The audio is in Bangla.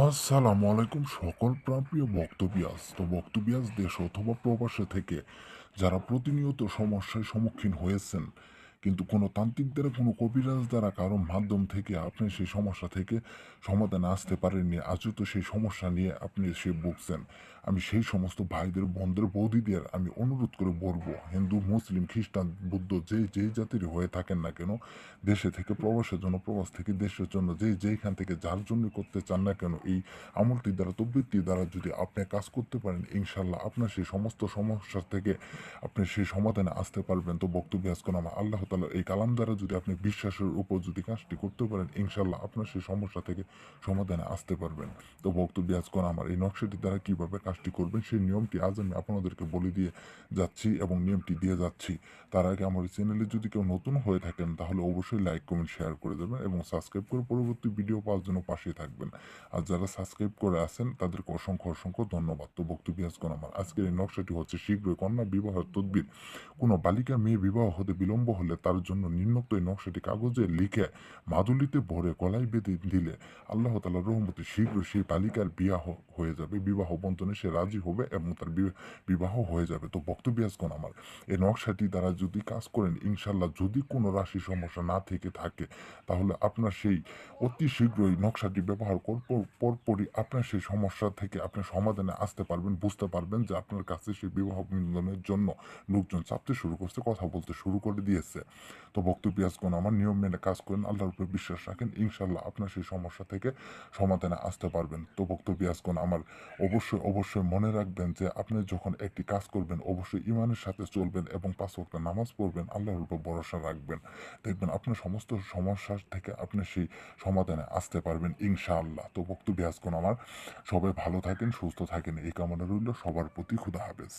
আসসালামু আলাইকুম সকল প্রাণপ্রিয় বক্তব্যাস। তো বক্তব্যাস দেশ অথবা প্রবাসে থেকে যারা প্রতিনিয়ত সমস্যার সম্মুখীন হয়েছেন, কিন্তু কোনো তান্ত্রিক দ্বারা কোনো কবিরাজ দ্বারা কারো মাধ্যম থেকে আপনি সেই সমস্যা থেকে সমাধানে আসতে পারেননি, আজও তো সেই সমস্যা নিয়ে আপনি সে ভুগছেন। আমি সেই সমস্ত ভাইদের, বোনদের, বৌদিদের আমি অনুরোধ করে বলবো, হিন্দু, মুসলিম, খ্রিস্টান, বুদ্ধ, যেই জাতির হয়ে থাকেন না কেন, দেশে থেকে প্রবাসের জন্য, প্রবাস থেকে দেশের জন্য, যেইখান থেকে যার জন্য করতে চান না কেন, এই আমলটি দ্বারা, তদ্বিরটি দ্বারা যদি আপনি কাজ করতে পারেন, ইনশাল্লাহ আপনার সেই সমস্ত সমস্যা থেকে আপনি সেই সমাধানে আসতে পারবেন। তো বক্তব্য আজকে আমার আল্লাহ তাআলা এই কালাম দ্বারা যদি আপনি বিশ্বাসের উপর যদি কাজটি করতে পারেন, ইনশাল্লাহ আপনার সেই সমস্যা থেকে সমাধানে আসতে পারবেন। তো বক্তব্য আজকে আমার এই নকশাটি দ্বারা কিভাবে কাজটি করবেন সেই নিয়মটি আজ আমি আপনাদেরকে বলে দিয়ে যাচ্ছি এবং নিয়মটি দিয়ে যাচ্ছি। তার আগে আমার চ্যানেলে যদি কেউ নতুন হয়ে থাকেন তাহলে অবশ্যই লাইক, কমেন্ট, শেয়ার করে দেবেন এবং সাবস্ক্রাইব করে পরবর্তী ভিডিও পাওয়ার জন্য পাশেই থাকবেন। আর যারা সাবস্ক্রাইব করে আছেন তাদেরকে অসংখ্য অসংখ্য ধন্যবাদ। তো বক্তব্য আজকে আমার আজকের এই নকশাটি হচ্ছে শীঘ্রই কন্যা বিবাহের তদবির। কোনো বালিকা মেয়ে বিবাহ হতে বিলম্ব হলে তার জন্য নিম্নোক্ত এই নকশাটি কাগজে লিখে মাদুলিতে ভরে গলায় বেঁধে দিলে আল্লাহ তাআলার রহমতে শীঘ্রই সেই বালিকার হয়ে যাবে, বিবাহ বন্ধনে সে রাজি হবে এবং তার বিবাহ হয়ে যাবে। তো বক্তব্য আজকে আমার এই নকশাটি দ্বারা যদি কাজ করেন, ইনশাল্লাহ যদি কোনো রাশি সমস্যা না থেকে থাকে তাহলে আপনার সেই অতি শীঘ্রই নকশাটি ব্যবহার পরপরই আপনার সেই সমস্যা থেকে আপনি সমাধানে আসতে পারবেন, বুঝতে পারবেন যে আপনার কাছে সেই বিবাহ বন্ধনের জন্য লোকজন চাপতে শুরু করছে, কথা বলতে শুরু করে দিয়েছে। তো বক্তব্য আজকে আমার নিয়ম মেনে কাজ করেন, আল্লাহর উপরে বিশ্বাস রাখেন, ইনশাল্লাহ আপনার সেই সমস্যা থেকে সমাধানে আসতে পারবেন। তো বক্তব্য আজকে আমার অবশ্যই অবশ্যই মনে রাখবেন যে আপনি যখন একটি কাজ করবেন অবশ্যই ইমানের সাথে চলবেন এবং ৫ ওয়াক্ত নামাজ পড়বেন, আল্লাহর উপর ভরসা রাখবেন। দেখবেন আপনার সমস্ত সমস্যা থেকে আপনি সেই সমাধানে আসতে পারবেন ইনশাআল্লাহ। তো বক্তব্য আজকে আমার সবাই ভালো থাকেন, সুস্থ থাকেন এই কামনা রইল সবার প্রতি। খুদা হাফেজ।